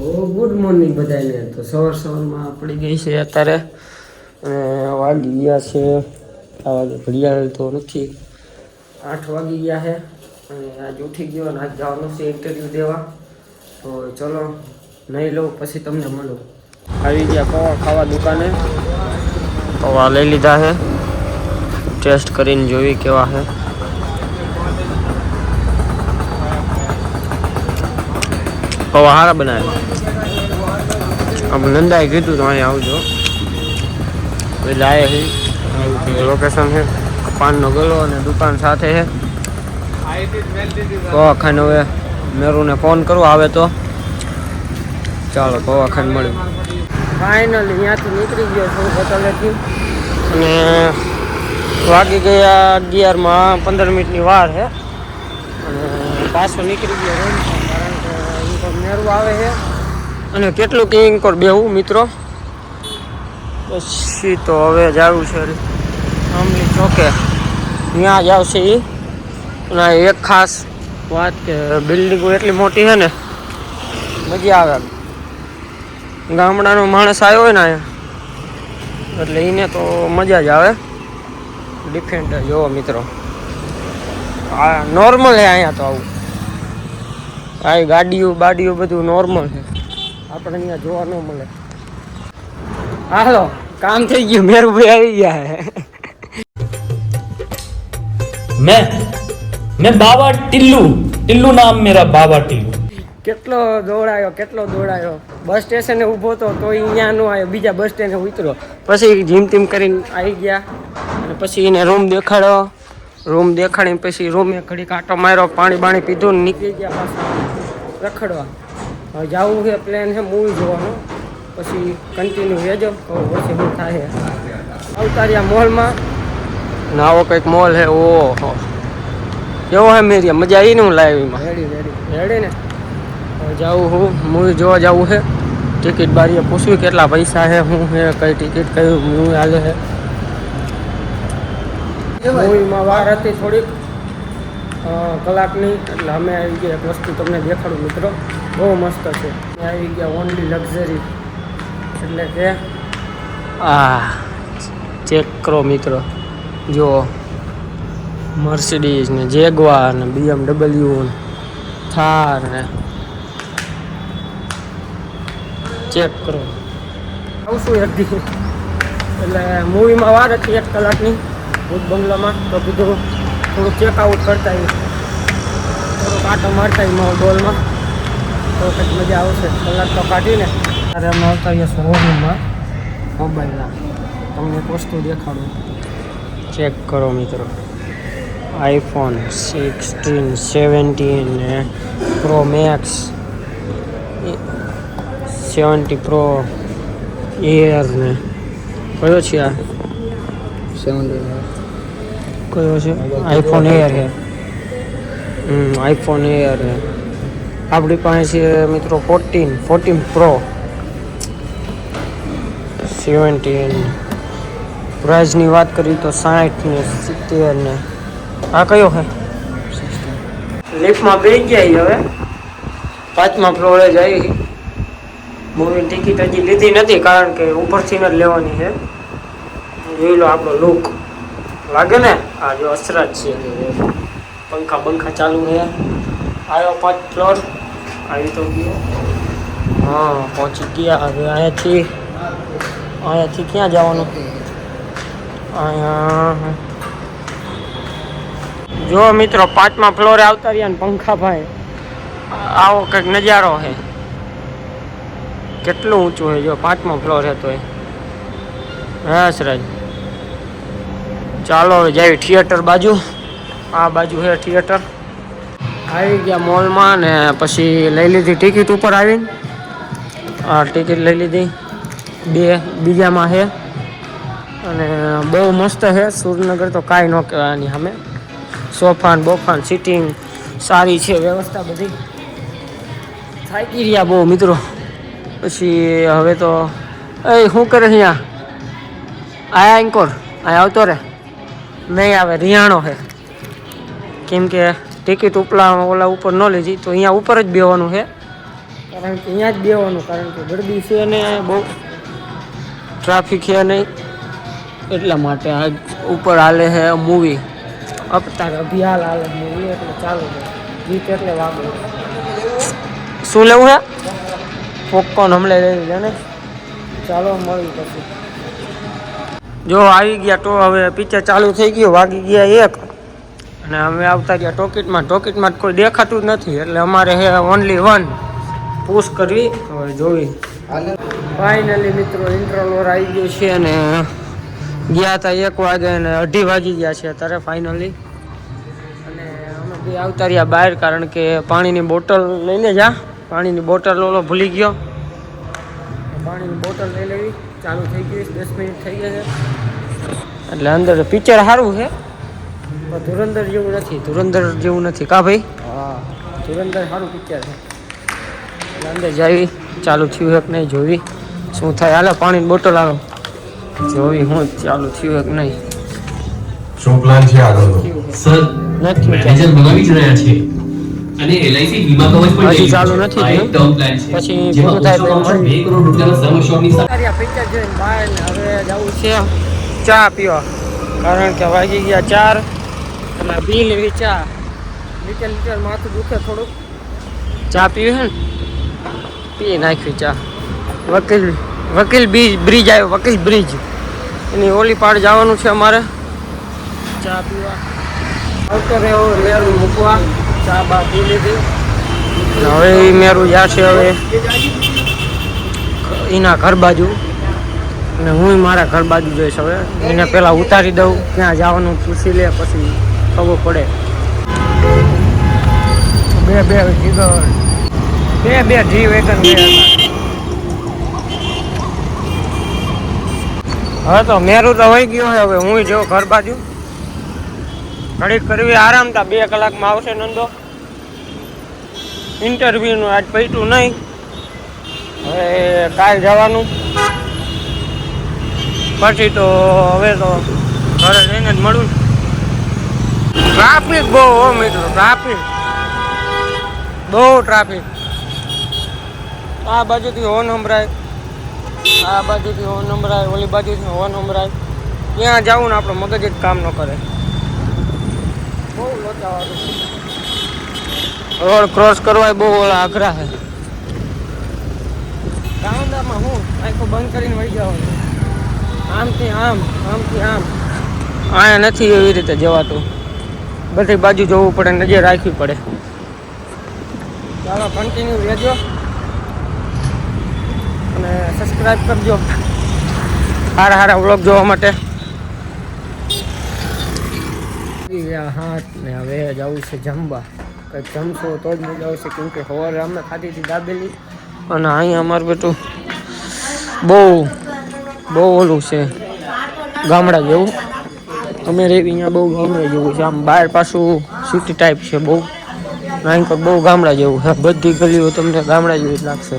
Good morning બધાને. તો સવારમાં પડી ગઈ છે અત્યારે અને વાગી ગયા છે આ વાગે ઘડિયાળ તો નથી, 8 વાગી ગયા છે અને આજ ઉઠી ગયો અને આજ જવાનું છે ઇન્ટરવ્યૂ દેવા. તો ચલો નહીં લઉં, પછી તમને મળું. આવી ગયા પૌવા ખાવા દુકાને. પૌવા લઈ લીધા છે, ટેસ્ટ કરીને જોઈ કેવા છે. પૌવા સારા બનાવ્યા. આપણે નંદાએ કીધું તો અહીંયા આવજો એટલે આવ્યા છે. લોકેશન છે પાનનો ગલો અને દુકાન સાથે છે. પૌવા ખાઈને હવે મેરુને ફોન કરું આવે તો. ચાલો પૌવા ખાઈને મળ્યું. ફાઇનલી ત્યાંથી નીકળી ગયો છું હોટલેથી અને વાગી ગયા 11 15 મિનિટની વાર છે અને પાછો નીકળી ગયો રૂમ, કારણ કે ઇન્કોર મેરું આવે છે અને કેટલું કે ઇન્કોર બેવું મિત્રો. પછી તો હવે જવું છે આમલી ચોકે, ત્યાં જ આવશે એ. અને એક ખાસ વાત કે બિલ્ડિંગો એટલી મોટી છે ને, મજા આવે. ગામડાનો માણસ આવ્યો હોય ને અહીંયા એટલે એને તો મજા જ આવે. ડિફેન્ડર જોવો મિત્રો, આ નોર્મલ છે અહીંયા તો. આવું આ ગાડીઓ બાડીઓ બધું નોર્મલ છે, આપણે અહીંયા જોવા ન મળે. હાલો કામ થઈ ગયું, મેરુભાઈ આવી ગયા હે. मैं बाबा टिल्लू नाम मेरा बाबा टिल्लू. કેટલો દોડાયો બસ સ્ટેશને ઊભો તો અહીંયા નો આવ્યો, બીજા બસ સ્ટેન્ડે ઉતરો. પછી જીમ ટીમ કરીને આવી ગયા અને પછી એને રૂમ દેખાડ્યો. રૂમ દેખાડીને પછી રૂમે ઘડી કાંટો માર્યો, પાણી બાણી પીધું ને નીકળી ગયા પાછા રખડવા. હવે જવું છે, પ્લેન છે મૂવી જોવાનું. પછી કન્ટિન્યુ રહેજો, પછી શું થાય. અવતારિયા મોલમાં ને આવો કંઈક મોલ છે. ઓહો કેવો હે મેરિયા, મજા આવી ને. હું લાઈવમાં રેડી ને. જાઉં હું મૂવી જોવા જવું છે. ટિકિટ બારીએ પૂછ્યું કેટલા પૈસા છે, શું છે, કઈ ટિકિટ કયું મૂવી હાલે છે. મૂવીમાં વાર હતી થોડીક કલાકની, એટલે અમે આવી ગયા. એક વસ્તુ તમને દેખાડું મિત્રો, બહુ મસ્ત છે. આવી ગયા ઓનલી લક્ઝરી, એટલે કે ચેક કરો મિત્રો, જો મર્સિડીઝ ને જેગવાર ને BMW ને થાર ને ચેક કરો. આવશું એક દી. એટલે મૂવીમાં વાર હતી 1 કલાકની ભૂત બંગલામાં. તો કીધું થોડુંક ચેકઆઉટ કરતા થોડુંક આટો મારતા ડોલમાં, તો કંઈક મજા આવશે. કલાક તો કાઢીને ત્યારે અમે આવતા રહ્યા શોરૂમમાં મોબાઈલના. તમને એક વસ્તુ દેખાડું, ચેક કરો મિત્રો. iPhone 16 17 Pro Max 70 Pro Air ને કયો છે આ? 70 કયો છે? iPhone Air છે. iPhone Air છે આપણી પાસે છે મિત્રો. 14 Pro 17. પ્રાઇઝની વાત કરી તો 60 ને 70 ને. આ કયો છે? લિફ્ટમાં બેસી ગયા. હવે 5મા ફ્લોરે જઈ. મૂવી ટિકિટ હજી લીધી નથી, કારણ કે ઉપરથી જ લેવાની છે. જોઈ લો આપણો લુક, લાગે ને? આ જો અસરાજ છે, પંખા ચાલુ છે. આવ્યો 5 ફ્લોર, આવી તો ગયો. હા પહોંચી ગયા. હવે અહીંયાથી ક્યાં જવાનું? અહીંયા જો મિત્રો 5મા ફ્લોરે આવતા રહ્યા ને પંખા ભાઈ. આવો કંઈક નજારો છે. કેટલું ઊંચું છે જો, 5મો ફ્લોર છે તો એ. હા સરાજ, ચાલો હવે જાય થિયેટર બાજુ. આ બાજુ છે થિયેટર. આવી ગયા મોલમાં ને પછી લઈ લીધી ટિકિટ. ઉપર આવીને આ ટિકિટ લઈ લીધી. 2 બીજામાં છે અને બહુ મસ્ત છે. સુરનગર તો કાંઈ ન કહેવાય આની સામે. સોફાન બોફાન સિટિંગ સારી છે, વ્યવસ્થા બધી. થાકી રહ્યા બહુ મિત્રો. પછી હવે તો શું કરે અહીંયા? આયા ઇન્કોર અહીંયા આવતો રે નહીં આવે, રિયાણો છે. કેમ કે ટિકિટ ઓલા ઉપર ન લીધી તો અહીંયા ઉપર જ બેવાનું છે. કારણ કે અહીંયા જ બેવાનું, કારણ કે ગરદી છે ને બહુ ટ્રાફિક છે નહીં, એટલા માટે આજ ઉપર હાલે છે મૂવી. અવતાર અભિયાલ હાલે મૂવી, એટલે ચાલુ છે ગીત એટલે વાગે. શું લેવું છે? પોપકોર્ન હમણાં લઈ લીધા ને. ચાલો મળી પછી. જો આવી ગયા તો હવે પિક્ચર ચાલુ થઈ ગયું, વાગી ગયા 1 અને અમે આવતા ગયા ટોકીટમાં કોઈ દેખાતું જ નથી, એટલે અમારે હે ઓનલી 1 પુશ કરવી. હવે જોવી. ફાઇનલી મિત્રો ઇન્ટરવલ આવી ગયું છે અને ગયા હતા 1 વાગે અને 2:30 વાગી ગયા છે અત્યારે ફાઇનલી. અને અમે બે આવતા રહ્યા બહાર, કારણ કે પાણીની બોટલ લઈને જા. પાણીની બોટલ ઓલો ભૂલી ગયો, પાણીની બોટલ લઈ લેવી. ચાલુ થઈ ગઈ, 10 મિનિટ થઈ ગયા છે. એટલે અંદર પિક્ચર સારું છે, પણ ધુરંધર જેવું નથી કા ભાઈ? હા, ધુરંધર સારું પિક્ચર છે. એટલે અંદર જાવી, ચાલુ થયું એક નહીં જોવી શું થાય. હાલો પાણીની બોટલ આવો જોવી હું ચાલુ થયું એક નહીં. શું પ્લાન છે આગળ? સર મેનેજર બનાવી જ રહ્યા છે અને એલઆઈસી વીમા કવચ પણ હજી ચાલુ નથી થયું. ટર્મ પ્લાન છે પછી જેમાં પૂરું થાય તો ઓછામાં ઓછા 2 કરોડ રૂપિયાના સમ અશ્યોર્ડની સાથે પિક્ચર જોઈને બહાર ને હવે જવું છે ચા પીવા, કારણ કે વાગી ગયા 4 અને પી લેવી ચા. લીટર માથું દુખે થોડુંક, ચા પીવી છે ને પી નાખવી ચા. વકીલ બ્રિજ આવ્યો, વકીલ બ્રિજ એની ઓલી પાડ જવાનું છે અમારે ચા પીવા. આવતો રહ્યો મેરું મૂકવા, ચા બા પી લીધી. હવે એ મેરું જશે હવે એના ઘર બાજુ, અને હું મારા ઘર બાજુ જઈશ. હવે એને પહેલાં ઉતારી દઉં, ક્યાં જવાનું પૂછી લે, પછી ખબર પડે. બે જી વેગન ગયા. હવે તો મેરું તો હોઈ ગયો છે. હવે હું જો ઘર બાજુ ઘડીક કરવી આરામ. તા 2 કલાકમાં આવશે નંદો. ઇન્ટરવ્યુનું આજ પૈટું નહીં, હવે કાલ જવાનું. પછી તો હવે તો ઘરે જઈને જ મળું. ટ્રાફિક બહુ હો મિત્રો, ટ્રાફિક. આ બાજુથી હોર્ન સંભળાય, આ બાજુથી હોર્ન સંભળાય, ઓલી બાજુથી હોર્ન સંભળાય. ત્યાં જાવું ને આપણો મગજ જ કામ ન કરે. બહુ લોચાવાળું. રોડ ક્રોસ કરવા બહુ ઓલા આઘરા છે. ગામડામાં હું આખો બંધ કરીને વહી જવાનું, આમથી આમ. અહીંયા નથી એવી રીતે જવાતું, બધી બાજુ જોવું પડે, નજર રાખવી પડે. ચાલો કન્ટિન્યુ રહેજો અને સબસ્ક્રાઈબ કરજો સારા વ્લોગ જોવા માટે. હાથ ને હવે જવું છે જમવા. કંઈક જમશો તો જ મજા આવશે, કેમ કે સવારે અમે ખાધી હતી દાબેલી. અને અહીંયા અમારું બેટું બહુ ઓલું છે ગામડા જેવું. અમે રેવી અહીંયા બહુ ગામડા જેવું છે. આમ બહાર પાછું સિટી ટાઈપ છે બહુ, અહીં પર બહુ ગામડા જેવું છે. બધી ગલીઓ તમને ગામડા જેવી જ લાગશે.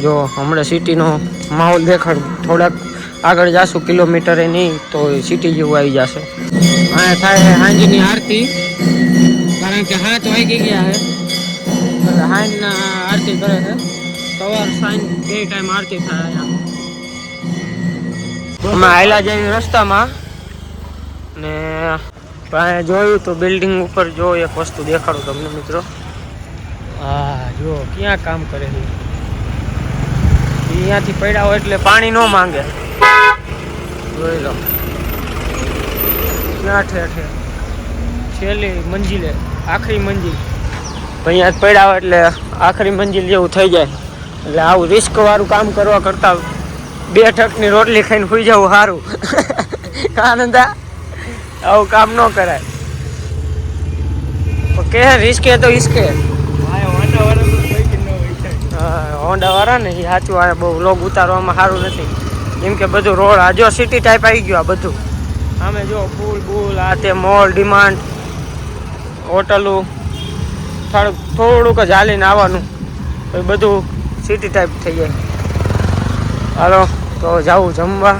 જો હમણાં સિટીનો માહોલ દેખાડું. થોડાક આગળ જાશું કિલોમીટરે નહીં તો સિટી જેવું આવી જશે. અહીંયા થાય સાંજની આરતી, કારણ કે 7 વાગી ગયા છે. એટલે સાંજના આરતી કરે છે. સવાર સાંજ 2 ટાઈમ આરતી થાય અહીંયા. અમે આયલા જઈએ રસ્તામાં ને અહીંયા જોયું તો બિલ્ડિંગ ઉપર જો એક વસ્તુ દેખાડું તમને મિત્રો. હા જો ક્યાં કામ કરે છે. અહીંયાથી પડ્યા હોય એટલે પાણી ન માંગે. જોઈ લો ક્યાં ઠેઠે છેલ્લી મંજિલે, આખરી મંજિલ. અહીંયા જ પડ્યા હોય એટલે આખરી મંજિલ જેવું થઈ જાય. એટલે આવું રિસ્ક વાળું કામ કરવા કરતા 2 ટકની રોટલી ખાઈને સુઈ જવું સારું. આનંદા આવું કામ ન કરાય. કે રિસ્કે તો ઈસકે. હોન્ડા વાળા ને એ સાચું. આ બહુ વ્લોગ ઉતારવામાં સારું નથી, કેમ કે બધું રોડ આ જો સિટી ટાઈપ આવી ગયું. આ બધું આમે જો પુલ આ તે મોલ, ડિમાન્ડ, હોટલું, થોડુંક જ હાલીને આવવાનું, તો બધું સિટી ટાઈપ થઈ જાય. હાલો તો જાવું જમવા.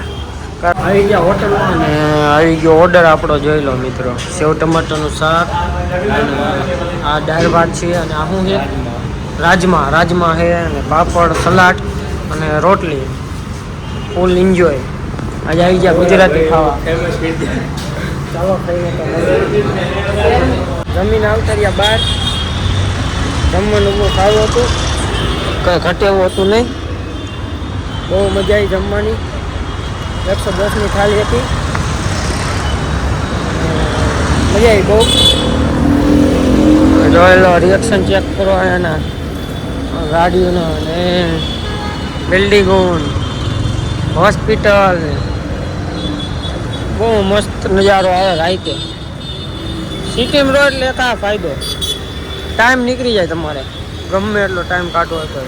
આવી ગયા હોટલમાં અને આવી ગયો ઓર્ડર આપણો. જોઈ લો મિત્રો, સેવ ટમાટરનું શાક અને આ દાળ ભાત છે. અને આ શું છે? રાજમા છે અને પાપડ સલાડ અને રોટલી ફૂલ એન્જોય. આજે આવી ગયા ગુજરાતી ખાવા. ચાલો ખાઈને તો જમીન આવતા રહ્યા બહાર. જમવાનું બહુ સારું હતું, કંઈ ઘટે એવું હતું નહીં. બહુ મજા આવી જમવાની. 110ની થાળી હતી, મજા આવી બહુ. જોયેલો રિએક્શન ચેક કરો એના ગાડીઓનો ને બિલ્ડિંગો હોસ્પિટલ. બહુ મસ્ત નજારો આવે રાતે. સિટીમાં રોડ લેતા ફાયદો, ટાઈમ નીકળી જાય તમારે ગમે એટલો ટાઈમ કાઢવો હોય તો.